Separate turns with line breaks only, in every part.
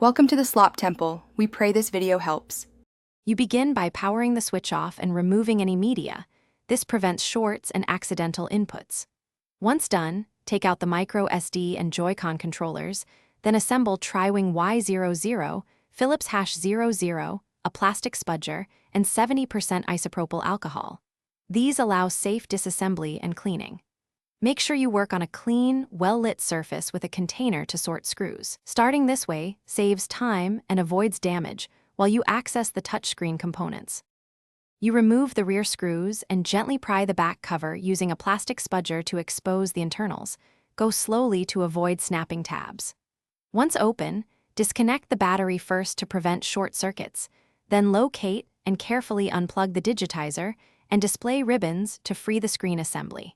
Welcome to the Slop Temple. We pray this video helps.
You begin by powering the switch off and removing any media. This prevents shorts and accidental inputs. Once done, take out the micro SD and Joy-Con controllers, then assemble Triwing Y00, Phillips #00, a plastic spudger, and 70% isopropyl alcohol. These allow safe disassembly and cleaning. Make sure you work on a clean, well-lit surface with a container to sort screws. Starting this way saves time and avoids damage while you access the touchscreen components. You remove the rear screws and gently pry the back cover using a plastic spudger to expose the internals. Go slowly to avoid snapping tabs. Once open, disconnect the battery first to prevent short circuits, then locate and carefully unplug the digitizer and display ribbons to free the screen assembly.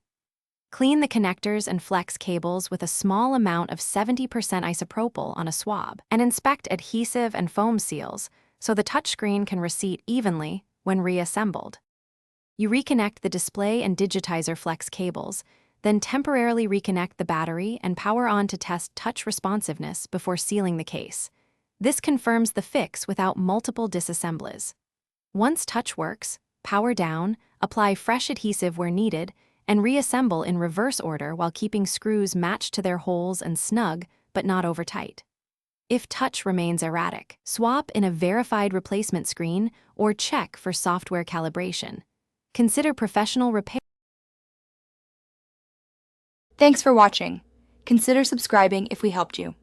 Clean the connectors and flex cables with a small amount of 70% isopropyl on a swab, and inspect adhesive and foam seals so the touchscreen can reseat evenly when reassembled. You reconnect the display and digitizer flex cables, then temporarily reconnect the battery and power on to test touch responsiveness before sealing the case. This confirms the fix without multiple disassemblies. Once touch works, power down, apply fresh adhesive where needed, and reassemble in reverse order while keeping screws matched to their holes and snug, but not over tight. If touch remains erratic, swap in a verified replacement screen or check for software calibration. Consider professional repair.
Thanks for watching. Consider subscribing if we helped you.